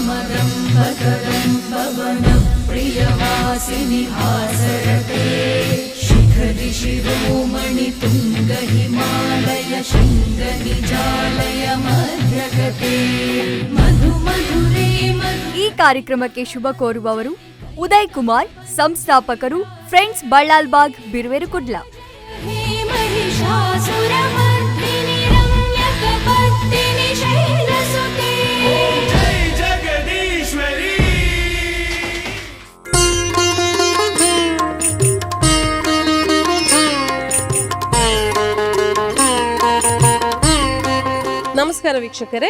कमदम्बकरं पवनप्रियवासिनि हासरते शिखरि शिरोमणितुङ्गहिमालय शृङ्गनिजालय मध्यगते मधुमधुरे ಈ ಕಾರ್ಯಕ್ರಮಕ್ಕೆ ಶುಭ ಕೋರುವವರು ಉದಯ್ ಕುಮಾರ್, ಸಂಸ್ಥಾಪಕರು, ಫ್ರೆಂಡ್ಸ್, ಬಳ್ಳಾಲ್ಬಾಗ್, ಬಿರುವೇರುಕುಡ್ಲ. ನಮಸ್ಕಾರ ವೀಕ್ಷಕರೇ,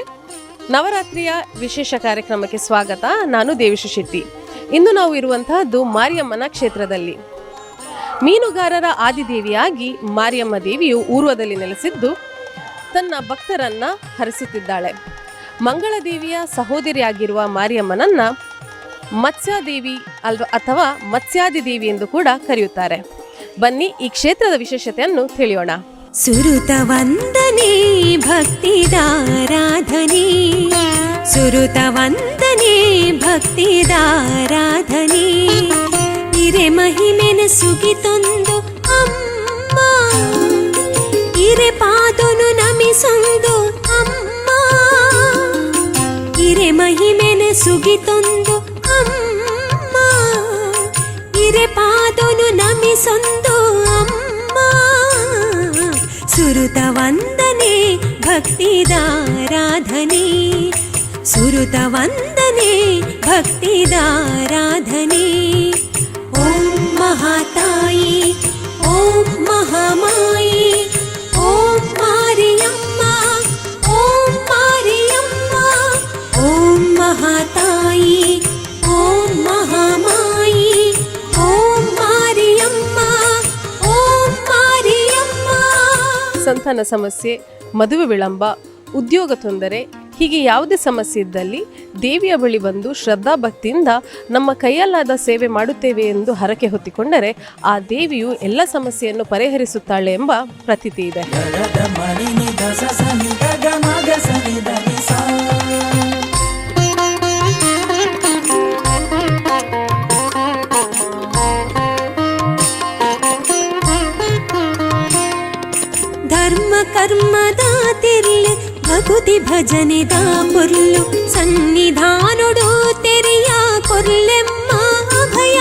ನವರಾತ್ರಿಯ ವಿಶೇಷ ಕಾರ್ಯಕ್ರಮಕ್ಕೆ ಸ್ವಾಗತ. ನಾನು ದೇವಿಶ್ರೀ ಶೆಟ್ಟಿ. ಇಂದು ನಾವು ಇರುವಂತಹದ್ದು ಮಾರಿಯಮ್ಮನ ಕ್ಷೇತ್ರದಲ್ಲಿ. ಮೀನುಗಾರರ ಆದಿದೇವಿಯಾಗಿ ಮಾರಿಯಮ್ಮ ದೇವಿಯು ಊರ್ವದಲ್ಲಿ ನೆಲೆಸಿದ್ದು ತನ್ನ ಭಕ್ತರನ್ನ ಹರಿಸುತ್ತಿದ್ದಾಳೆ. ಮಂಗಳದೇವಿಯ ಸಹೋದರಿಯಾಗಿರುವ ಮಾರಿಯಮ್ಮನನ್ನ ಮತ್ಸ್ಯಾದೇವಿ ಅಥವಾ ಮತ್ಸ್ಯಾದಿದೇವಿ ಎಂದು ಕೂಡ ಕರೆಯುತ್ತಾರೆ. ಬನ್ನಿ ಈ ಕ್ಷೇತ್ರದ ವಿಶೇಷತೆಯನ್ನು ತಿಳಿಯೋಣ. ಸುರುತ ವಂದನೆ ಭಕ್ತಿದಾರಾಧನೆ, ಸುರುತ ವಂದನೆ ಭಕ್ತಿದಾರಾಧನೆ, ಇರೆ ಮಹಿಮೆನ ಸುಗಿತೊಂದು ಅಮ್ಮ, ಇರೆ ಪಾದನು ನಮಿಸೊಂದು ಅಮ್ಮ, ಇರೆ ಮಹಿಮೆನ ಸುಗಿತೊಂದು ಅಮ್ಮ, ಇರೆ ಪಾದನು ನಮಿಸೊಂದು ಅಮ್ಮ. ಸುರುತ ವಂದನೆ ಭಕ್ತಿದಾರಾಧನೆ, ಸುರುತ ವಂದನೆ ಭಕ್ತಿದಾರಾಧನೆ. ಓಂ ಮಹಾತಾಯಿ, ಓಂ ಮಹಾಮಾಯಿ, ಓಂ ಮಾರಿಯಮ್ಮ, ಓಂ ಮಾರಿಯಮ್ಮ, ಓಂ ಮಹಾತಾಯಿ, ಓಂ ಮಹಾಮಾಯಿ, ಓಂ ಮಾರಿಯಮ್ಮ, ಓಂ ಮಾರಿಯಮ್ಮ. ಸಂತಾನ ಸಮಸ್ಯೆ, ಮದುವೆ ವಿಳಂಬ, ಉದ್ಯೋಗ ತೊಂದರೆ, ಹೀಗೆ ಯಾವುದೇ ಸಮಸ್ಯೆ ಇದ್ದಲ್ಲಿ ದೇವಿಯ ಬಳಿ ಬಂದು ಶ್ರದ್ಧಾ ಭಕ್ತಿಯಿಂದ ನಮ್ಮ ಕೈಯಲ್ಲಾದ ಸೇವೆ ಮಾಡುತ್ತೇವೆ ಎಂದು ಹರಕೆ ಹೊತ್ತಿಕೊಂಡರೆ ಆ ದೇವಿಯು ಎಲ್ಲ ಸಮಸ್ಯೆಯನ್ನು ಪರಿಹರಿಸುತ್ತಾಳೆ ಎಂಬ ಪ್ರತೀತಿ ಇದೆ. ಧರ್ಮ ಕರ್ಮದ ತಿರ್ಲು ಭಗುತಿ ಭಜನೆದ ಪುರ್ಲು ಸನ್ನಿಧಾನೊಡು ತೆರೆಯ ಕೊರ್ಲೆಮ್ಮ ಅಭಯ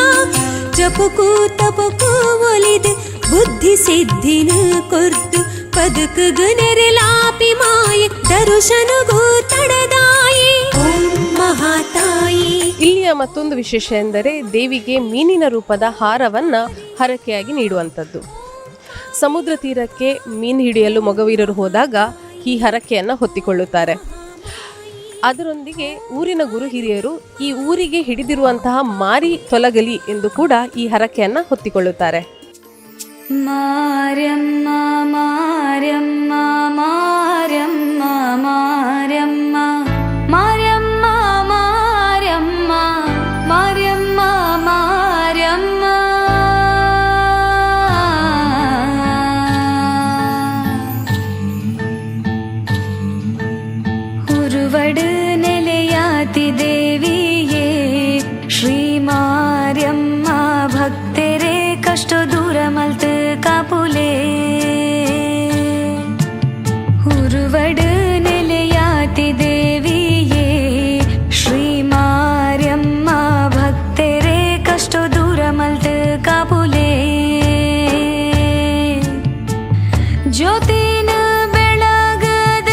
ಜಪಕು ತಪಕು ಒಲಿದೆ ಬುದ್ಧಿ ಸಿದ್ಧಿನ ಕೊರ್ದು ಪದಕಗ ನೆರೆಲಾಪಿ ಮಾಯೆ ದರುಶನಗೂ ತಡದಾಯಿ. ಓಂ ಮಹಾತಾಯಿ. ಇಲ್ಲಿಯ ಮತ್ತೊಂದು ವಿಶೇಷ ಎಂದರೆ ದೇವಿಗೆ ಮೀನಿನ ರೂಪದ ಹಾರವನ್ನ ಹರಕೆಯಾಗಿ ನೀಡುವಂಥದ್ದು. ಸಮುದ್ರ ತೀರಕ್ಕೆ ಮೀನು ಹಿಡಿಯಲು ಮೊಗವೀರರು ಹೋದಾಗ ಈ ಹರಕೆಯನ್ನು ಹೊತ್ತಿಕೊಳ್ಳುತ್ತಾರೆ. ಅದರೊಂದಿಗೆ ಊರಿನ ಗುರು ಹಿರಿಯರು ಈ ಊರಿಗೆ ಹಿಡಿದಿರುವಂತಹ ಮಾರಿ ತೊಲಗಲಿ ಎಂದು ಕೂಡ ಈ ಹರಕೆಯನ್ನು ಹೊತ್ತಿಕೊಳ್ಳುತ್ತಾರೆ. ಮಾರ್ಯಮ್ಮ ಮಾರ್ಯಮ್ಮ ಮಾರ್ಯಮ್ಮ ಮಾರ್ಯಮ್ಮ ಮಾರ್ಯಮ್ಮ ಮಾರ್ಯಮ್ಮ ಮಾರ್ಯಮ್ಮ ಮಾರ್ಯಮ್ಮ ಉರುವಡು ನೆಲೆಯಾತಿ ದೇವಿಯೇ ಶ್ರೀ ಮಾರ್ಯಮ್ಮ ಭಕ್ತರೇ ಕಷ್ಟ ದೂರ ಮಲ್ತು ಕಾಪುಲೆ ಉರುವಡು ನೆಲೆಯಾತಿ ದೇವಿಯೇ ಶ್ರೀ ಮಾರ್ಯಮ್ಮ ಭಕ್ತರೇ ಕಷ್ಟ ದೂರ ಮಲ್ತು ಕಾಪುಲೆ ಜ್ಯೋತಿನ ಬೆಳಗದ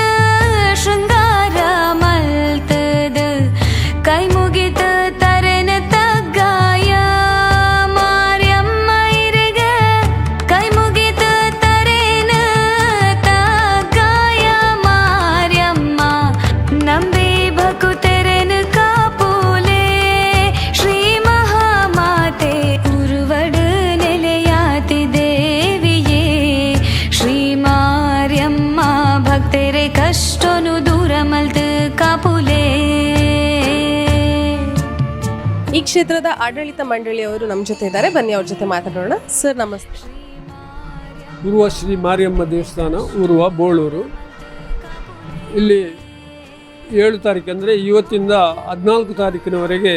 ಶೃಂಗಾರ ಮಲ್ತದ ಕೈ ಮುಗಿತ ತರೆನ ತಗ್ಗಾಯ ಮಾರ್ಯಮ್ಮ ಇರಗ ಕೈ ಮುಗಿತ ತರೆನ ತಗ್ಗಾಯ ಮಾರ್ಯಮ್ಮ ನಂಬಿ ಭಕು ತೆರೆನ ಕಾಪುಲೆ ಶ್ರೀ ಮಹಾಮಾತೆ ಉರುವಡು ನೆಲೆಯಾತಿ ದೇವಿಯೇ ಶ್ರೀ ಮಾರ್ಯಮ್ಮ ಭಕ್ತರೆ ಕಷ್ಟನು ದೂರ ಮಲ್ತು ಕಾಪುಲೆ. ಈ ಕ್ಷೇತ್ರದ ಆಡಳಿತ ಮಂಡಳಿಯವರು ನಮ್ಮ ಜೊತೆ ಇದ್ದಾರೆ. ಬನ್ನಿ ಅವ್ರ ಜೊತೆ ಮಾತಾಡೋಣ. ಸರ್ ನಮಸ್ತೆ. ಉರ್ವ ಶ್ರೀ ಮಾರಿಯಮ್ಮ ದೇವಸ್ಥಾನ, ಉರ್ವ ಬೋಳೂರು. ಇಲ್ಲಿ 7 ತಾರೀಕು ಅಂದರೆ ಇವತ್ತಿಂದ 14 ತಾರೀಕಿನವರೆಗೆ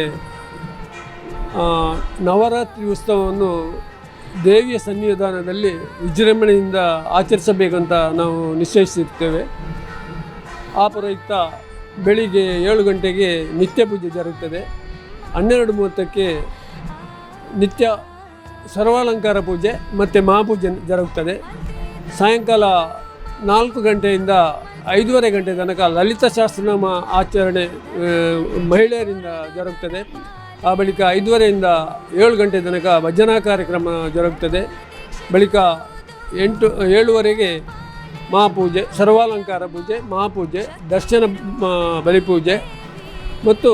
ನವರಾತ್ರಿ ಉತ್ಸವವನ್ನು ದೇವಿಯ ಸನ್ನಿಧಾನದಲ್ಲಿ ವಿಜೃಂಭಣೆಯಿಂದ ಆಚರಿಸಬೇಕಂತ ನಾವು ನಿಶ್ಚಯಿಸಿರ್ತೇವೆ. ಆ ಪ್ರಯುಕ್ತ ಬೆಳಿಗ್ಗೆ 7 ಗಂಟೆಗೆ ನಿತ್ಯ ಪೂಜೆ ಜರುಗುತ್ತದೆ. 12:30ಕ್ಕೆ ನಿತ್ಯ ಸರ್ವಾಲಂಕಾರ ಪೂಜೆ ಮತ್ತು ಮಹಾಪೂಜೆ ಜರುಗುತ್ತದೆ. ಸಾಯಂಕಾಲ 4 ಗಂಟೆಯಿಂದ 5:30 ಗಂಟೆ ತನಕ ಲಲಿತ ಸಹಸ್ರನಾಮ ಆಚರಣೆ ಮಹಿಳೆಯರಿಂದ ಜರುಗುತ್ತದೆ. ಆ ಬಳಿಕ 5:30ಯಿಂದ 7 ಗಂಟೆ ತನಕ ಭಜನಾ ಕಾರ್ಯಕ್ರಮ ಜರುಗುತ್ತದೆ. ಬಳಿಕ 7:30ಗೆ ಮಹಾಪೂಜೆ, ಸರ್ವಾಲಂಕಾರ ಪೂಜೆ, ಮಹಾಪೂಜೆ, ದರ್ಶನ ಬಲಿಪೂಜೆ ಮತ್ತು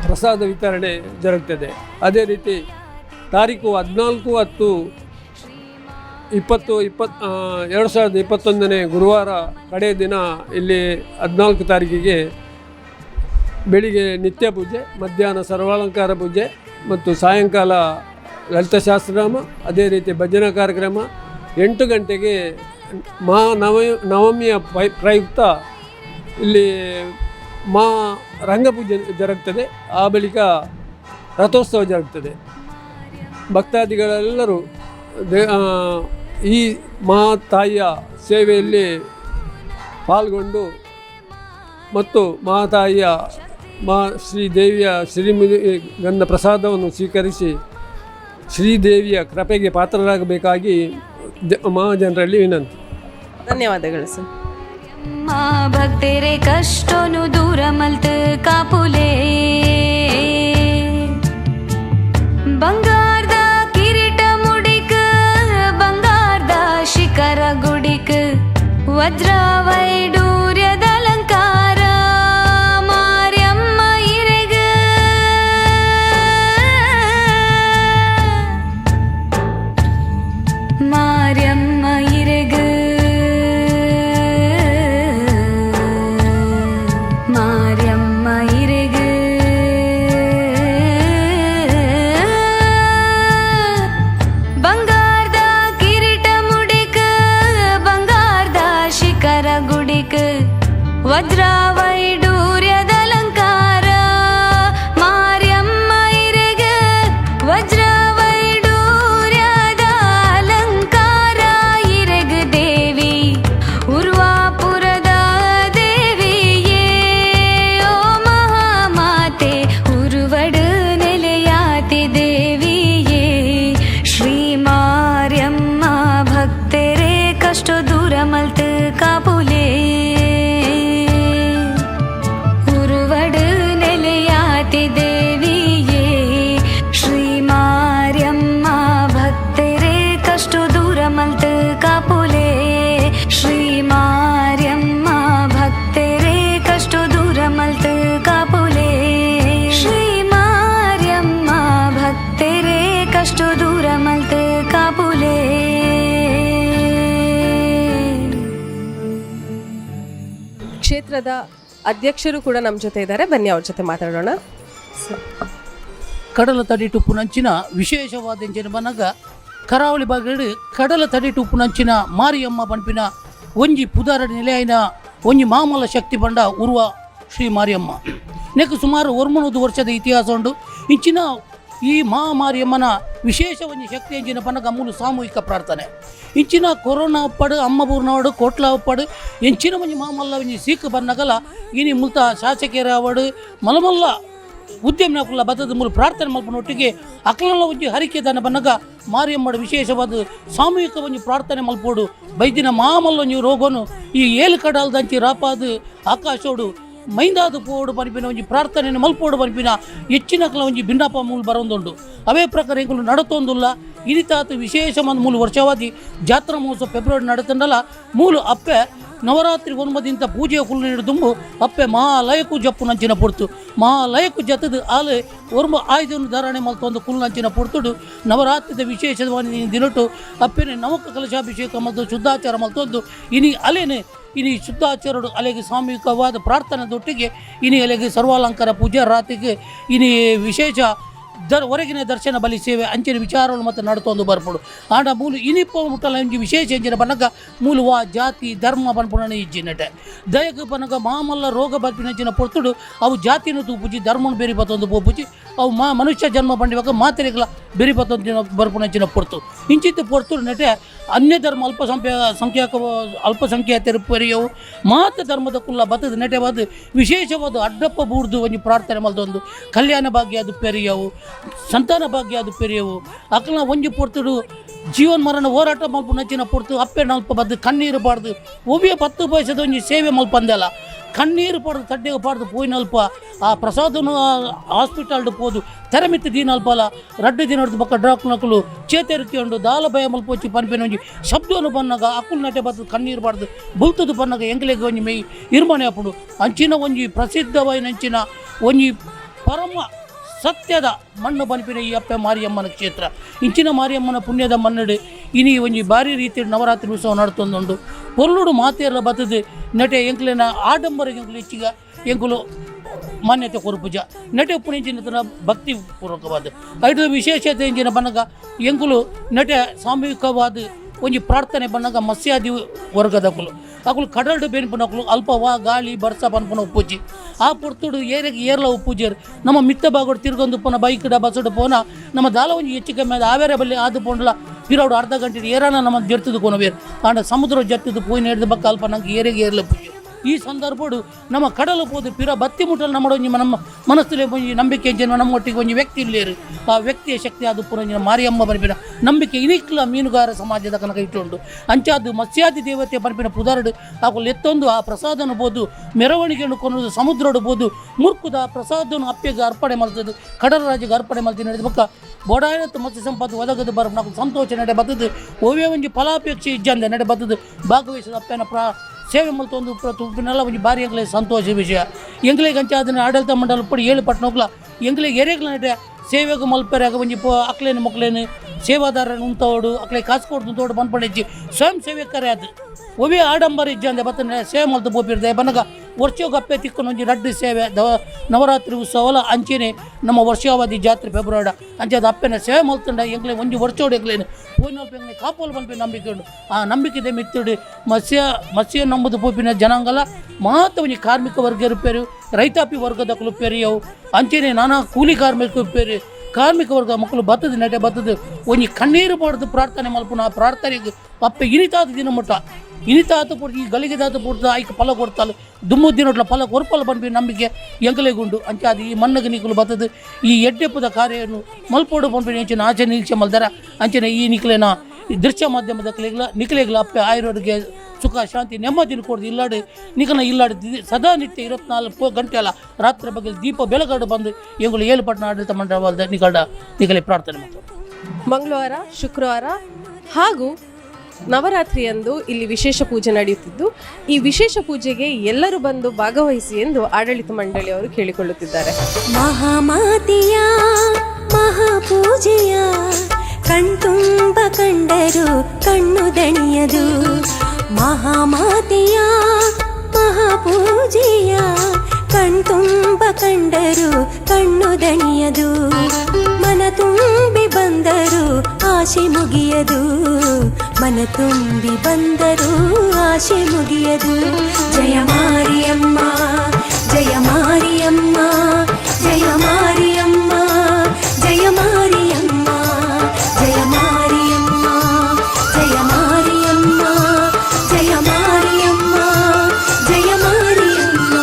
ಪ್ರಸಾದ ವಿತರಣೆ ಜರುಗುತ್ತದೆ. ಅದೇ ರೀತಿ ತಾರೀಕು 14/10/2021 ಗುರುವಾರ ಕಡೆಯ ದಿನ ಇಲ್ಲಿ 14 ತಾರೀಕಿಗೆ ಬೆಳಿಗ್ಗೆ ನಿತ್ಯ ಪೂಜೆ, ಮಧ್ಯಾಹ್ನ ಸರ್ವಾಲಂಕಾರ ಪೂಜೆ ಮತ್ತು ಸಾಯಂಕಾಲ ಲಲಿತ ಸಹಸ್ರನಾಮ, ಅದೇ ರೀತಿ ಭಜನಾ ಕಾರ್ಯಕ್ರಮ. 8 ಗಂಟೆಗೆ ನವಮಿಯ ಪ್ರಯುಕ್ತ ಇಲ್ಲಿ ರಂಗಪೂಜೆ ಜರುಗುತ್ತದೆ. ಆ ಬಳಿಕ ರಥೋತ್ಸವ ಜರುಗುತ್ತದೆ. ಭಕ್ತಾದಿಗಳೆಲ್ಲರೂ ಈ ಮಹಾತಾಯಿಯ ಸೇವೆಯಲ್ಲಿ ಪಾಲ್ಗೊಂಡು ಮತ್ತು ಮಹಾತಾಯಿಯ ಶ್ರೀದೇವಿಯ ಶ್ರೀಗಂಧ ಪ್ರಸಾದವನ್ನು ಸ್ವೀಕರಿಸಿ ಶ್ರೀದೇವಿಯ ಕೃಪೆಗೆ ಪಾತ್ರರಾಗಬೇಕಾಗಿ ಮಹಾಜನರಲ್ಲಿ ವಿನಂತಿ. ಧನ್ಯವಾದಗಳು ಸರ್. ಭಕ್ತರೆ ಕಷ್ಟನು ದೂರ ಮಲ್ತ ಕಾಪುಲೆ ಬಂಗಾರದ ಕಿರೀಟ ಮುಡಿಕ ಬಂಗಾರದ ಶಿಖರ ಗುಡಿಕ ವಜ್ರ ವೈಡೂರ್ಯದ ಅಲಂಕಾರ ಮಾರ್ಯಮ್ಮ ಇರೆಗ ಮಾರ್ಯಮ್ಮ ಇರೆಗ ಮಾರ್ಯಮ್ಮ ಇರೆಗ ಬಂಗಾರದ ಕಿರೀಟ ಮುಡಿಕ ಬಂಗಾರದ ಶಿಖರ ಗುಡಿಕ ವಜ್ರ ವೈಡೂರ್ಯದ ಅಲಂಕಾರ ಮಾರ್ಯಮ್ಮ ಇರೆಗ ವಜ್ರ ವೈಡೂರ್ಯದ ಅಲಂಕಾರ ಇರೆಗ ದೇವಿ ಉರ್ವಾಪುರದ ದೇವಿಯೇ ಓ ಮಹಾಮಾತೆ ಉರುವಡು ನೆಲೆಯಾತಿ ದೇವಿಯೇ ಶ್ರೀ ಮಾರ್ಯಮ್ಮ ಭಕ್ತರೆ ಕಷ್ಟ ದೂರ ಮಲ್ತ ಕಾಪುಲೆ ಉರುವಡು ನೆಲೆಯಾತಿ ದೇವಿಯೇ ಶ್ರೀ ಮಾರ್ಯಮ್ಮ ಭಕ್ತರೆ ಕಷ್ಟ ದೂರ ಮಲ್ತ ಕಾಪುಲೆ ಶ್ರೀ ಮಾರ್ಯಮ್ಮ ಭಕ್ತರೆ ಕಷ್ಟ ದೂರ ಮಲ್ತ ಕಾಪುಲೆ ಶ್ರೀ ಮಾರ್ಯಮ್ಮ ಭಕ್ತರೆ ಕಷ್ಟ ದೂರ ಮಲ್ತ ಕಾಪುಲೆ. ಕ್ಷೇತ್ರದ ಅಧ್ಯಕ್ಷರು ಕೂಡ ನಮ್ಮ ಜೊತೆ ಇದ್ದಾರೆ. ಬನ್ನಿ ಅವ್ರ ಜೊತೆ ಮಾತಾಡೋಣ. ಕಡಲ ತಡಿಟು ಪುನಂಚಿನ ವಿಶೇಷವಾದ ಎಂಚಿನ ಬನಗ ಕರಾವಳಿ ಭಾಗದಲ್ಲಿ ಕಡಲ ತಡಿಟು ಪುನಂಚಿನ ಮಾರಿಯಮ್ಮ ಪಂಪಿನ ಒಂಜಿ ಪುದಾರ ನೆಲೆಯಾಯಿನ ಒಂಜಿ ಮಾಮಲ ಶಕ್ತಿ ಬಂಡ ಉರ್ವ ಶ್ರೀ ಮಾರಿಯಮ್ಮ ನೆಕ್ ಸುಮಾರು 100 ವರ್ಷದ ಇತಿಹಾಸ ಉಂಡು. ಇಂಚಿನ ಈ ಮಾರಿಯಮ್ಮನ ವಿಶೇಷ ಒಂಜಿ ಶಕ್ತಿ ಎಂಚಿನ ಪನಗ ಮೂಲು ಸಾಮೂಹಿಕ ಪ್ರಾರ್ಥನೆ. ಇಂಚಿನ ಕೊರೋನಾ ಒಪ್ಪಡು ಅಮ್ಮಬೂರ್ನವಡು ಕೋಟ್ಲ ಒಪ್ಪಡು ಎಂಚಿನ ಒಂಜಿ ಮಾಮಲ್ಲ ಒಂಜಿ ಸೀಕ್ ಬನ್ನಗಲ ಇನಿ ಮುಲ್ತ ಶಾಸಕರ ಅವಡು ಮಲಮಲ್ಲ ಉದ್ಯಮನಕುಲ್ಲ ಬದದ ಮೂಲ ಪ್ರಾರ್ಥನೆ ಮಲ್ಪನೊಟ್ಟಿಗೆ ಅಕ್ಲಲ್ಲ ಒಂಜಿ ಹರಿಕೆ ದಾನ ಬನ್ನಗ ಮಾರಿಯಮ್ಮಡ ವಿಶೇಷವಾದ ಸಾಮೂಹಿಕ ಒಂಜಿ ಪ್ರಾರ್ಥನೆ ಮಲ್ಪೋಡು ಬೈದಿನ ಮಾಮಲ್ಲ ಒಂಜಿ ರೋಗನು ಈ ಏಳು ಕಡಲ್ದಂಚಿ ರಾಪಾದು ಆಕಾಶೋಡು ಮೈಂದಾದ ಪೋಡು ಪನಿಪಿನ ಒಂಜಿ ಪ್ರಾರ್ಥನೆ ಮಲ್ಪೋಡು ಪನಿಪಿನ ಹೆಚ್ಚಿನಕ್ಲ ಒಂಜಿ ಭಿನ್ನಪ ಮೂಲ ಬರೋದುಂಡು. ಅವೇ ಪ್ರಕಾರ ಎಂಕುಲು ನಡತೊಂದುಲ್ಲ ಇದಿತಾತು ವಿಶೇಷ ಮಂದು ಮೂಲು ವರ್ಷವಾದಿ ಜಾತ್ರಾ ಮಹೋತ್ಸವ ಫೆಬ್ರವರಿ ನಡತಂಡಲ್ಲ ಮೂಲು ಅಪ್ಪೆ ನವರಾತ್ರಿ 9 ಪೂಜೆಯ ಕುಲ್ಲು ನೀಡುದುಂಬು ಅಪ್ಪೆ ಮಹಾಲಯಕ್ಕೂ ಜಪ್ಪು ನಂಚಿನ ಪೊಡ್ತು ಮಹಾಲಯಕ್ಕೂ ಜತ್ತದು ಆಲೆ ಒರ್ಮ ಆಯ್ದನ್ನು ಧಾರಣೆ ಮಲ್ತೊಂದು ಕುಲ್ಲು ನಂಚಿನ ಪೊಡ್ತುಡು ನವರಾತ್ರಿದ ವಿಶೇಷವಾದ ದಿನಟ್ಟು ಅಪ್ಪೆನೆ ನವಕ ಕಲಶಾಭಿಷೇಕ ಮತ್ತು ಶುದ್ಧಾಚಾರ ಮಲ್ತೊಂದು ಇನಿ ಅಲೆನೆ ಇನಿ ಶುದ್ಧಾಚಾರಡು ಅಲೆಗೆ ಸಾಮೂಹಿಕವಾದ ಪ್ರಾರ್ಥನೆದೊಟ್ಟಿಗೆ ಇನಿ ಅಲೆಗೆ ಸರ್ವಾಲಂಕಾರ ಪೂಜಾ ರಾತ್ರಿಗೆ ಇನಿ ವಿಶೇಷ ಹೊರಗಿನ ದರ್ಶನ ಬಲಿ ಸೇವೆ ಅಂಚಿನ ವಿಚಾರಗಳು ಮತ್ತು ನಡ್ತೊಂದು ಬರ್ಪಡು ಆಂಡ ಮೂಲು ಇನಿಪ ಮುಟ್ಟಲ ಒಂಜಿ ವಿಶೇಷ ಎಂಚಿನ ಬನ್ನಗ ಮೂಲವಾ ಜಾತಿ ಧರ್ಮ ಪನ್ಪುಣ ಇಜ್ಜಿನಟೆ ದಯಗ ಬನ್ನಗ ಮಾಮಲ್ಲ ರೋಗ ಬರ್ಪಿನಂಚಿನ ಪೊರ್ತುಡು ಅವು ಜಾತಿನ ತೂಪುಜಿ ಧರ್ಮನು ಬೇರೆ ಬತ್ತೊಂದು ಪೋಪುಜಿ ಅವು ಮನುಷ್ಯ ಜನ್ಮ ಬಂಡಿವಾಗ ಮಾತೆರೆಗಳ ಬೇರೆ ಬತ್ತೊಂದಿನ ಬರ್ಪುಣಂಚಿನ ಪೊರ್ತು ಇಂಚಿತ್ತು ಪೊರ್ತುಡು ನಟೆ ಅನ್ಯ ಧರ್ಮ ಅಲ್ಪಸಂಖ್ಯಾತರು ಪೆರಿಯವು ಮಾತ ಧರ್ಮದ ಕುಲ್ಲ ಬತ್ತದ ನೆಟೆವಾದ ವಿಶೇಷವಾದ ಅಡ್ಡಪ್ಪ ಬೂರ್ದು ಒಂಜಿ ಪ್ರಾರ್ಥನೆ ಮಲ್ದೊಂದು ಕಲ್ಯಾಣ ಭಾಗ್ಯ ಅದು ಪೆರಿಯವು ಸಂತಾನ ಭಾಗ್ಯ ಅದು ಪೆರಿಯವು ಅಕ್ಕನ ಒಂಜಿ ಪೊರ್ತುಡು ಜೀವನ ಮರಣ ಹೋರಾಟ ಮಲ್ಪ ನಚ್ಚಿನ ಪೊರ್ತು ಅಪ್ಪೆ ನಲ್ಪ ಬದ್ದು ಕಣ್ಣೀರು ಪಾಡ್ದು ಒವ್ವಿಯ 10 ಪೈಸದ ಒಂಜಿ ಸೇವೆ ಮಲ್ಪಂದಲ್ಲ ಕಣ್ಣೀರು ಪಡ್ದು ತಡ್ಡೆಗೆ ಪಾಡ್ದು ಪೋಯಿನಲ್ಪ ಆ ಪ್ರಸಾದನು ಹಾಸ್ಪಿಟಲ್ಡು ಪೋದು ತೆರಮಿತ್ತು ದೀನಲ್ಪಲ ರಡ್ಡು ದಿನದ ಪಕ್ಕ ಡ್ರಾಕ್ನಕಲು ಚೇತರಿಕೊಂಡು ದಾಲ ಭಯ ಮಲ್ಪೊಚ್ಚಿ ಪನ್ಪೆನ ಒಂಜಿ ಶಬ್ದವನ್ನು ಬನ್ನಾಗ ಅಕ್ಕುಲ್ ನಟೆ ಬದ್ದು ಕಣ್ಣೀರು ಪಾಡ್ದು ಬುಲ್ತದು ಬನ್ನಾಗ ಎಂಗ್ಲೆಗೆ ಒಂಜಿ ಮೇಯ್ ಇರ್ಮನೆ ಅಪ್ಪುಡು ಅಂಚಿನ ಒಂಜಿ ಪ್ರಸಿದ್ಧವಾಯಿನಂಚಿನ ಒಂಜಿ ಪರಮ ಸತ್ಯದ ಮಣ್ಣು ಬನ್ಪಿನ ಈ ಅಪ್ಪೆ ಮಾರಿಯಮ್ಮನ ಕ್ಷೇತ್ರ ಇಂಚಿನ ಮಾರಿಯಮ್ಮನ ಪುಣ್ಯದ ಮನ್ನಡೆ ಇನಿ ಒಂಜಿ ಭಾರಿ ರೀತಿ ನವರಾತ್ರಿ ಉತ್ಸವ ನಡ್ತೊಂದುಂಡು ಪೊರ್ಲುಡು ಮಾತೆರ್ಲ ಬತ್ತದು ನಟೆ ಎಂಕ್ಲೆನ ಆಡಂಬರಿಗೆ ಎಂಕ್ಲು ಹೆಚ್ಚಿಗ ಎಂಕುಲು ಮಾನ್ಯತೆ ಕೊರುಪುಜ ನಟೆ ಉಪ್ಪುನ ಇಂಚಿನ ಭಕ್ತಿ ಪೂರ್ವಕವಾದ ಐದು ವಿಶೇಷತೆ ಇಂಚಿನ ಬನ್ನಗ ಎಂಕುಲು ನಟೆ ಸಾಮೂಹಿಕವಾದ ಒಂಜಿ ಪ್ರಾರ್ಥನೆ ಬನ್ನಗ ಮತ್ಸ್ಯಾದಿ ವರ್ಗದಕುಲು ಅಕುಲು ಕಡಲ್ಡು ಬೇನ್ಪುನಕುಲು ಅಲ್ಪವಾ ಗಾಳಿ ಬರ್ಸ ಪನ್ಪುನ ಉಪ್ಪುಜಿ ಆ ಪೊರ್ತುಡು ಏರೆಗೆ ಏರ್ಲ ಉಪ್ಪುಜೇರು ನಮ್ಮ ಮಿತ್ತ ಬಾಗೋಡು ತಿರ್ಗೊಂದು ಪೋನ ಬೈಕ್ಡ ಬಸ್ಸುಡು ಪೋನ ನಮ್ಮ ದಾಲ ಒಂಜಿ ಹೆಚ್ಚು ಕಮ್ಮಿ ಅದು ಆವೇರೆ ಬಲ್ಲಿ ಆದು ಪೋಂಡ್ಲ ಪಿರೌಡು ಅರ್ಧ ಗಂಟೆ ಏರಾನ ನಮ್ಮ ಜರ್ತದು ಕೊನವೇರು ಆಂಡ ಸಮುದ್ರ ಜತ್ತದು ಪೋಯಿನ ಹಿಡಿದ ಬಕ್ಕ ಅಲ್ಪ ನಂಗೆ ಏರೆಗೆ ಏರ್ಲ ಪೂಜೆ ಈ ಸಂದರ್ಭಡು ನಮ್ಮ ಕಡಲು ಪೋದು ಪಿರ ಬತ್ತಿ ಮುಟ್ಟಲು ನಮ್ಮಡೊಂಜಿ ನಮ್ಮ ಮನಸ್ಸಲ್ಲಿ ಒಂಜಿ ನಂಬಿಕೆ ಜನ ನಮ್ಮೊಟ್ಟಿಗೆ ಒಂಜಿ ವ್ಯಕ್ತಿ ಇಲ್ಲೇರು ಆ ವ್ಯಕ್ತಿಯ ಶಕ್ತಿ ಅದು ಪುರಂಜಿನ ಮಾರಿಯಮ್ಮ ಬನ್ಪಿನ ನಂಬಿಕೆ ಇನಿಕ್ಲ ಮೀನುಗಾರ ಸಮಾಜದ ಕನಕ ಇಟ್ಟುಂಡು ಅಂಚಾದು ಮತ್ಸ್ಯಾದಿ ದೇವತೆ ಬನ್ಪಿನ ಪುದಾರಡು ಹಾಕಲು ಎತ್ತೊಂದು ಆ ಪ್ರಸಾದನ ಬೋದು ಮೆರವಣಿಗೆಯನ್ನು ಕೊನೋದು ಸಮುದ್ರಡು ಬೋದು ಮುರ್ಕುದ ಪ್ರಸಾದನು ಅಪ್ಪೆಗೆ ಅರ್ಪಣೆ ಮಾಡ್ತದೆ ಕಡಲ ರಾಜ್ಯಗೆ ಅರ್ಪಣೆ ಮಾಡ್ತೀನಿ ನಡೆದ ಪಕ್ಕ ಬೋಡಾಯತ್ತು ಮತ್ಸ್ಯ ಸಂಪತ್ತು ಒದಗದು ಬರ ನಾವು ಸಂತೋಷ ನಡೆ ಬರ್ತದೆ ಓವೇ ಒಂಜಿ ಫಲಾಪೇಕ್ಷೆ ಇಜ್ಜಂದೆ ನಡೆ ಬರ್ತದೆ ಭಾಗವಹಿಸಿದ ಅಪ್ಪನ ಸೇವೆ ಮಲ್ತೊಂದು ತುಪ್ಪಿನೆಲ್ಲ ಒಂಜಿ ಭಾರಿ ಎಂಗ್ಲೆ ಸಂತೋಷ ವಿಷಯ ಎಂಗ್ಲೆಗೆ ಅಂಚ ಅದನ್ನು ಆಡಳಿತ ಮಂಡಲ ಪಡಿ 7 ಪಟ್ನೋಗ್ಲ ಎಂಗ್ಲೆಗೆ ಎರೆಗ್ಲ ನಡೆ ಸೇವೆಗೆ ಮಲ್ಪೆರಾಗ ಒಂಜಿ ಅಕ್ಲೇನು ಮಕ್ಳೇನು ಸೇವಾದಾರನ ಉಂತೋಡು ಅಕ್ಲೆ ಕಾಸು ಕೊಡ್ದು ತೋಡು ಬಂದ್ಪಡಿಚ್ಚಿ ಸ್ವಯಂ ಸೇವೆಕರೇ ಅದು ಒವೇ ಆಡಂಬರ ಇಜ್ಜಂದೆ ಬತ್ತ ಸೇವೆ ಮಲ್ತು ಬೋಪಿರ್ದೆ ಬನ್ನಗ ವರ್ಷೋಗ ಅಪ್ಪೆ ತಿಕ್ಕೊಂಡು ಒಂಜಿ ರಡ್ಡು ಸೇವೆ ನವರಾತ್ರಿ ಉತ್ಸವಲ ಅಂಚೆನೆ ನಮ್ಮ ವರ್ಷಾವಧಿ ಜಾತ್ರೆ ಫೆಬ್ರವರಿ ಅಂಚೆದು ಅಪ್ಪೆನ ಸೇವೆ ಮಲ್ತಂಡ ಎಂಗ್ಲೆ ಒಂಜಿ ವರ್ಷೋಡು ಎಂಗ್ಲೇನು ಪೋಯಿನಲ್ಪ ಎಂಗ್ಲೆ ಕಾಪೋಲು ಬನ್ಪೆ ನಂಬಿಕೆ ಉಂಡು ಆ ನಂಬಿಕೆ ಮಿತ್ತಿಡು ಮತ್ಸ್ಯ ನಂಬುದು ಪೋಪಿನ ಜನಾಂಗಲ ಮಾತ್ರ ಒಂಜಿ ಕಾರ್ಮಿಕ ವರ್ಗ ಇರುಪೇರು ರೈತಾಪಿ ವರ್ಗದ ಕುಲುಪೇರಿಯವು ಅಂಚೆನೆ ನಾನಾ ಕೂಲಿ ಕಾರ್ಮಿಕ ಉಪ್ಪೇರಿ ಕಾರ್ಮಿಕ ವರ್ಗ ಮಕ್ಕಳು ಬತ್ತದ ನಟೆ ಬತ್ತದ ಒಂಜಿ ಕಣ್ಣೀರು ಪಡೆದು ಪ್ರಾರ್ಥನೆ ಮಲ್ಪುನ ಆ ಪ್ರಾರ್ಥನೆಗೆ ಅಪ್ಪೆ ಇನಿತಾದ ದಿನ ಮುಟ್ಟ ಇನಿತಾತ ಪಡ್ದು ಈ ಗಲಿಗೆದಾತ ಪಡ್ದು ಆಯ್ಕೆ ಫಲ ಕೊಡ್ತಾಳೆ ದುಮ್ಮುದ್ದಿನೊಟ್ಲ ಫಲ ಕೊರ್ಪಲ್ ಬಂದ್ಬಿ ನಂಬಿಕೆ ಎಂಗಲೆಗುಂಡು ಅಂಚೆ ಅದು ಈ ಮಣ್ಣಗೆ ನಿಕ್ಕಲು ಬತ್ತದು ಈ ಎಡ್ಡೆಪ್ಪದ ಕಾರ್ಯವನ್ನು ಮಲ್ಪೋಡು ಬಂದ್ಬಿಡಿ ಅಂಚಿನ ಆಚೆ ನಿಲ್ಸೆ ಮಲ್ದಾರ ಅಂಚನೆ ಈ ನಿಕ್ಲೆನ ಈ ದೃಶ್ಯ ಮಾಧ್ಯಮದ ನಿಕ್ಲೆಗ್ಲ ಅಪ್ಪೆ ಆಯುರ್ವೇದಕ್ಕೆ ಸುಖ ಶಾಂತಿ ನೆಮ್ಮದಿನ ಕೊಡ್ದು ಇಲ್ಲಾಡಿ ನಿಕನ ಇಲ್ಲಾಡಿ ಸದಾ ನಿತ್ಯ 24 ಗಂಟೆ ಅಲ್ಲ ರಾತ್ರಿ ಬಗ್ಗೆ ದೀಪ ಬೆಳಗಾಡು ಬಂದು ಎಂಗಳು 7 ಪಟ್ಟಣ ಆಡಳಿತ ಮಂಡಲದ ನಿಕಲೆ ಪ್ರಾರ್ಥನೆ ಮಾಡ್ತಾರೆ. ಮಂಗಳವಾರ ಶುಕ್ರವಾರ ಹಾಗೂ ನವರಾತ್ರಿಯಂದು ಇಲ್ಲಿ ವಿಶೇಷ ಪೂಜೆ ನಡೆಯುತ್ತಿದ್ದು ಈ ವಿಶೇಷ ಪೂಜೆಗೆ ಎಲ್ಲರೂ ಬಂದು ಭಾಗವಹಿಸಿ ಎಂದು ಆಡಳಿತ ಮಂಡಳಿಯವರು ಕೇಳಿಕೊಳ್ಳುತ್ತಿದ್ದಾರೆ. ಮಹಾಮಾತೆಯ ಮಹಾಪೂಜೆಯ ಕಣ್ತುಂಬ ಕಂಡರು ಕಣ್ಣು ದಣಿಯದು. ಮಹಾಮಾತೆಯ ಮಹಾಪೂಜೆಯ ಕಣ್ತುಂಬ ಕಂಡರು ಕಣ್ಣು ದಣಿಯದು. ಮನ ತುಂಬಿ ಬಂದರು ಆಶೆ ಮುಗಿಯದು. ಮನ ತುಂಬಿ ಬಂದರು ಆಶೆ ಮುಗಿಯದು. ಜಯ ಮಾರಿಯಮ್ಮ ಜಯ ಮಾರಿಯಮ್ಮ ಜಯ ಮಾರಿಯಮ್ಮ ಜಯ ಮಾರಿಯಮ್ಮ ಜಯ ಮಾರಿಯಮ್ಮ ಜಯ ಮಾರಿಯಮ್ಮ ಜಯ ಮಾರಿಯಮ್ಮ ಜಯ ಮಾರಿಯಮ್ಮ.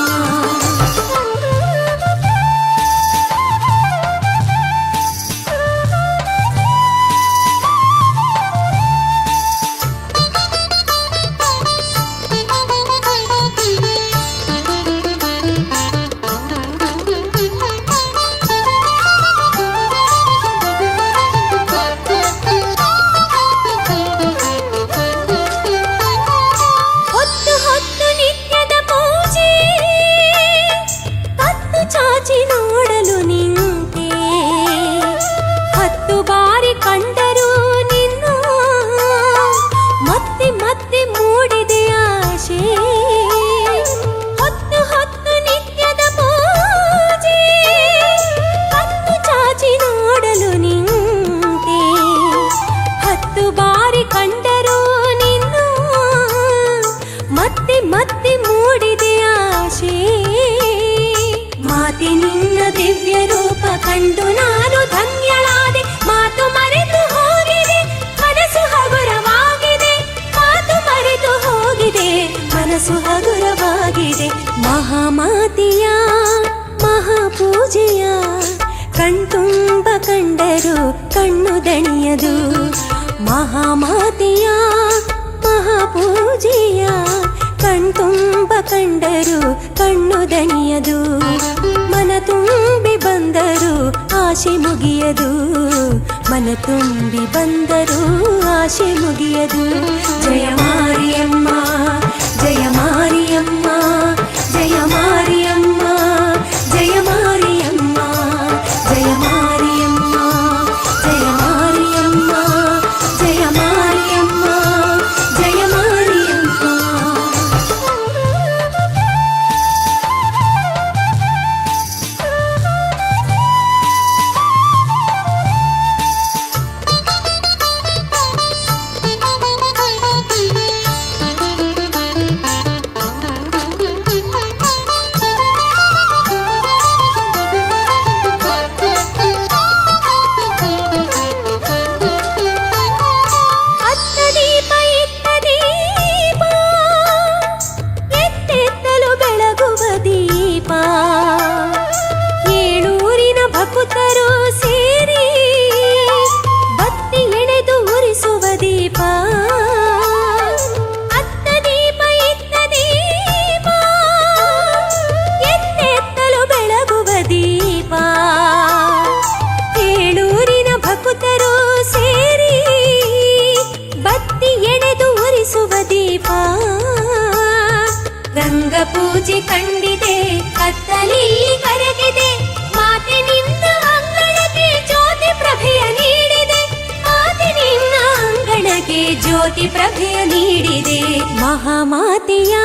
ದಿವ್ಯ ರೂಪ ಕಂಡು ನಾನು ಧನ್ಯಳಾದೆ. ಮಾತು ಮರೆತು ಹೋಗಿದೆ ಮನಸ್ಸು ಹಗುರವಾಗಿದೆ, ಮಾತು ಮರೆತು ಹೋಗಿದೆ ಮನಸ್ಸು ಹಗುರವಾಗಿದೆ. ಮಹಾಮಾತೆಯ ಮಹಾಪೂಜೆಯ ಕಣ್ತುಂಬ ಕಂಡರು ಕಣ್ಣು ದಣಿಯದು. ಮಹಾಮಾತೆಯ ಮಹಾಪೂಜೆಯ ಕಣ್ತುಂಬ ಕಂಡರು ಕಣ್ಣು ದಣಿಯದು. ಮನ ತುಂಬಿ ಬಂದರು ಆಶೆ ಮುಗಿಯದು, ಮನ ತುಂಬಿ ಬಂದರು ಆಶೆ ಮುಗಿಯದು. ಜಯ ಮಾರಿಯಮ್ಮ ಜಯ ಮಾರಿಯಮ್ಮ ಜಯ ಮಾರಿಯಮ್ಮ ಜಯ ಮಾರಿಯಮ್ಮ ಜಯ ಮಾರಿಯಮ್ಮ ಜಯ ಮಾರಿಯಮ್ಮ ಜಯ ಮಾರಿಯಮ್ಮ ಜಯ ಮಾರಿಯಮ್ಮ. ಅತ್ತ ದೀಪ ಇತ್ತ ದೀಪ ಎತ್ತೆತ್ತಲು ಬೆಳಗುವ ದೀಪ. ಏಳೂರಿನ ಭಕುತರು ಸೇರಿ ಬತ್ತಿ ಎಳೆದು ಉರಿಸುವ ದೀಪ. ಅತ್ತ ದೀಪ ಇತ್ತ ದೀಪ ಎತ್ತೆತ್ತಲು ಬೆಳಗುವ ದೀಪ. ಏಳೂರಿನ ಭಕುತರು ಸೇರಿ ಬತ್ತಿ ಎಳೆದು ಉರಿಸುವ ದೀಪ. ರಂಗ ಪೂಜೆ ಕಂಡಿದೆ ಕತ್ತಲಿಲ್ಲಿ ಕರಗಿದೆ, ಮಾತೆ ನಿನ್ನ ಅಂಗಣಕ್ಕೆ ಜ್ಯೋತಿ ಪ್ರಭೆಯ ನೀಡಿದೆ, ಮಾತೆ ನಿನ್ನ ಅಂಗಣಕ್ಕೆ ಜ್ಯೋತಿ ಪ್ರಭೆಯ ನೀಡಿದೆ. ಮಹಾಮಾತೆಯ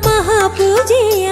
ಮಹಾಪೂಜೆಯ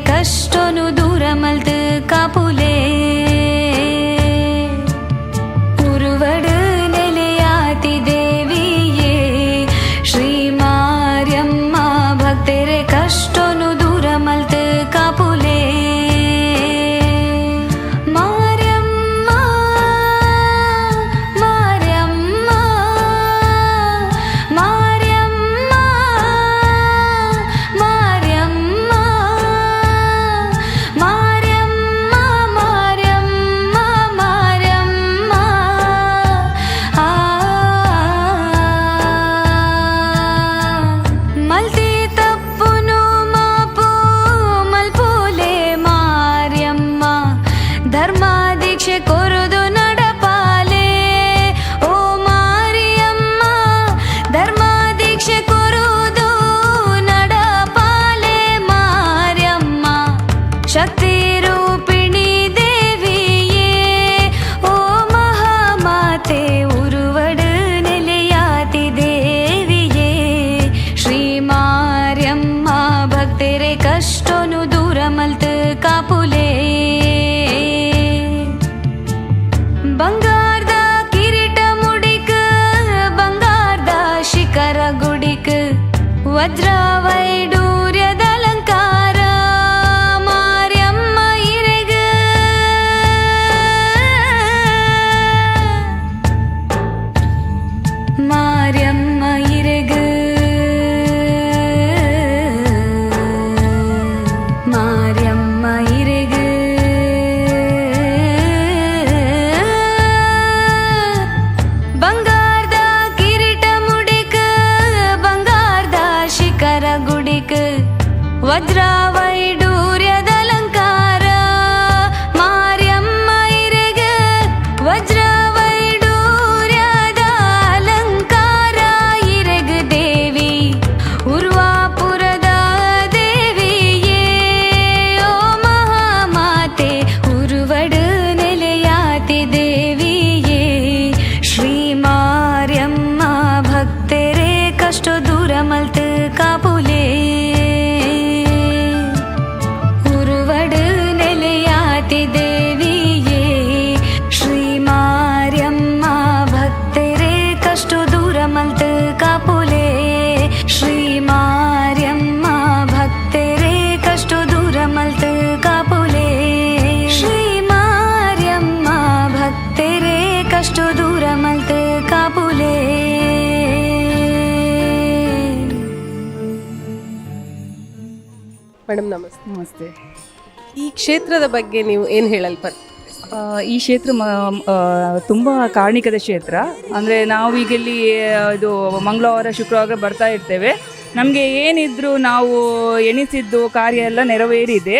ಕಷ್ಟನು ದೂರ ಮಲ್ತು ಕಾಪುಲೆ शक्ति रूपिणी देविये ओ महामाते उरुवड नेलेयाति देविये श्री मार्यम्म भक्तेरे कष्टोनु दूर मल्त कापुले ಬಂಗಾರದ ಕಿರೀಟ ಮುಡಿಕ ಬಂಗಾರದ ಶಿಖರ ಗುಡಿಕ ವಜ್ರ ವೈಡೂರ್ಯದ ಅಲಂಕಾರ ಮಾರ್ಯಮ್ಮ ಇರೆಗ ಮಾರ್ಯಮ್ಮ ಇರೆಗ ಮಾರ್ಯಮ್ಮ ಇರೆಗ ಬಂಗಾರದ ಕಿರೀಟ ಮುಡಿಕ ಬಂಗಾರದ ಶಿಖರ ಗುಡಿಕ ವಜ್ರ ವೈಡೂರ್ಯದ ಅಲಂಕಾರ ಮಾರ್ಯಮ್ಮ ಇರೆಗ ವಜ್ರ ವೈಡೂರ್ಯದ ಅಲಂಕಾರ ಇರೆಗ ದೇವಿ ಉರ್ವಾಪುರದ ದೇವಿಯೇ ಓ ಮಹಾಮಾತೆ ಉರುವಡು ನೆಲೆಯಾತಿ ದೇವಿಯೇ ಶ್ರೀ ಮಾರ್ಯಮ್ಮ ಭಕ್ತೆರೆ ಕಷ್ಟ ದೂರ ಮಲ್ತ ಕಾಪುಲೆ ಉರುವಡು ನೆಲೆಯಾತಿ ದೇವಿಯೇ ಶ್ರೀ ಮಾರ್ಯಮ್ಮ ಭಕ್ತೆರೆ ಕಷ್ಟ ದೂರ ಮಲ್ತ ಕಾಪುಲೆ ಶ್ರೀ ಮಾರ್ಯಮ್ಮ ಭಕ್ತೆರೆ ಕಷ್ಟ ದೂರ ಮಲ್ತ ಕಾಪುಲೆ ಶ್ರೀ ಮಾರ್ಯಮ್ಮ ಭಕ್ತೆರೆ ಕಷ್ಟ ದೂರ ಮಲ್ತ ಕಾಪುಲೆ ಮೇಡಮ್ ನಮಸ್ತೆ. ನಮಸ್ತೆ. ಈ ಕ್ಷೇತ್ರದ ಬಗ್ಗೆ ನೀವು ಏನು ಹೇಳಲ್ಪಟ್ಟು? ಈ ಕ್ಷೇತ್ರ ತುಂಬ ಕಾರಣಿಕದ ಕ್ಷೇತ್ರ. ಅಂದರೆ ನಾವೀಗ ಇಲ್ಲಿ ಇದು ಮಂಗಳವಾರ ಶುಕ್ರವಾರ ಬರ್ತಾ ಇರ್ತೇವೆ. ನಮಗೆ ಏನಿದ್ರು ನಾವು ಎಣಿಸಿದ್ದು ಕಾರ್ಯ ಎಲ್ಲ ನೆರವೇರಿದೆ.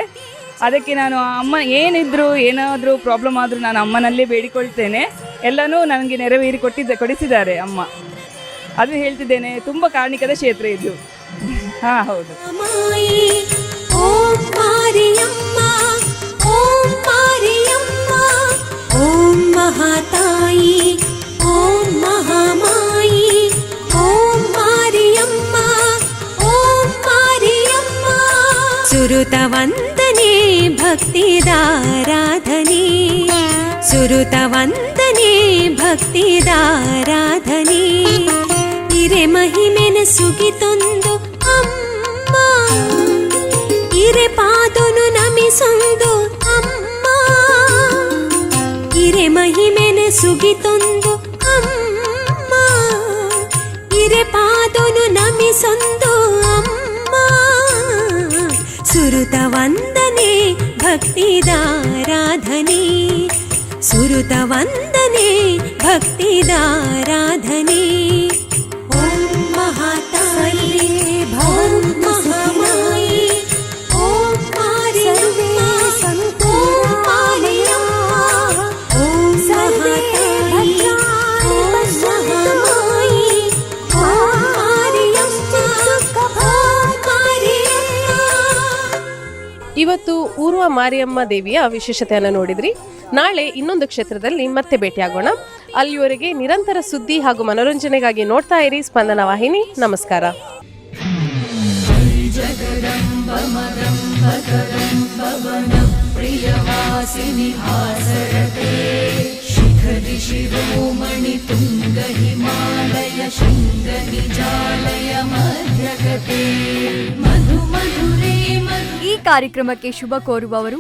ಅದಕ್ಕೆ ನಾನು ಅಮ್ಮ ಏನಿದ್ರು ಏನಾದರೂ ಪ್ರಾಬ್ಲಮ್ ಆದರೂ ನಾನು ಅಮ್ಮನಲ್ಲೇ ಬೇಡಿಕೊಳ್ತೇನೆ. ಎಲ್ಲನೂ ನನಗೆ ನೆರವೇರಿ ಕೊಡಿಸಿದ್ದಾರೆ ಅಮ್ಮ. ಅದು ಹೇಳ್ತಿದ್ದೇನೆ, ತುಂಬ ಕಾರಣಿಕದ ಕ್ಷೇತ್ರ ಇದು. ಹಾಂ, ಹೌದು. ಓಂ ಮಾರಿಯಮ್ಮ, ಓಂ ಮಾರಿಯಮ್ಮ, ಓಂ ಮಹಾತಾಯಿ, ಓಂ ಮಹಾಮಾಯಿ, ಓಂ ಮಾರಿಯಮ್ಮ, ಓಂ ಮಾರಿಯಮ್ಮ. ಸುರುತ ವಂದನೆ ಭಕ್ತಿದಾರಾಧನೆ, ಸುರುತ ವಂದನೆ ಭಕ್ತಿದಾರಾಧನೆ. ಹಿರೆ ಮಹಿಮೆನ ಸುಗಿತೊಂದು ಅಮ್ಮ, ಹಿರೆ ಪಾದನು ನಮಿಸೊಂದು ಅಮ್ಮ, ಹಿರೆ ಮಹಿಮೆನ ಸುಗಿತೊಂದು ಅಮ್ಮ, ಹಿರೆ ಪಾದನು ನಮಿಸೊಂದು ಅಮ್ಮ. ಸುರುತ ವಂದನೆ ಭಕ್ತಿದಾರಾಧನೆ, ಸುರುತ ವಂದನೆ ಭಕ್ತಿದಾರಾಧನೆ. ಓಂ ಮಹಾತಾಯಿ, ಓಂ ಮಹಾಮಾಯಿ, ಓಂ ಮಾರಿಯಮ್ಮ, ಓಂ ಮಾರಿಯಮ್ಮ, ಓಂ ಮಹಾತಾಯಿ, ಓಂ ಮಹಾಮಾಯಿ, ಓಂ ಮಾರಿಯಮ್ಮ, ಓಂ ಮಾರಿಯಮ್ಮ. ಇವತ್ತು ಊರ್ವ ಮಾರಿಯಮ್ಮ ದೇವಿಯ ವಿಶೇಷತೆಯನ್ನು ನೋಡಿದ್ರಿ. ನಾಳೆ ಇನ್ನೊಂದು ಕ್ಷೇತ್ರದಲ್ಲಿ ಮತ್ತೆ ಭೇಟಿಯಾಗೋಣ. ಅಲ್ಲಿಯವರೆಗೆ ನಿರಂತರ ಸುದ್ದಿ ಹಾಗೂ ಮನೋರಂಜನೆಗಾಗಿ ನೋಡ್ತಾ ಇರಿ ಸ್ಪಂದನ ವಾಹಿನಿ. ನಮಸ್ಕಾರ. ಈ ಕಾರ್ಯಕ್ರಮಕ್ಕೆ ಶುಭ ಕೋರುವವರು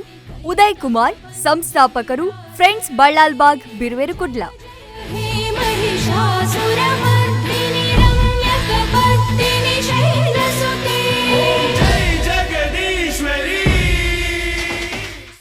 ಉದಯ್ ಕುಮಾರ್, ಸಂಸ್ಥಾಪಕರು, ಫ್ರೆಂಡ್ಸ್ ಬಳ್ಳಾಲ್ಬಾಗ್, ಬಿರುವೇರುಕುಡ್ಲ. ಹೇ ಮಹಿಷಾಸುರ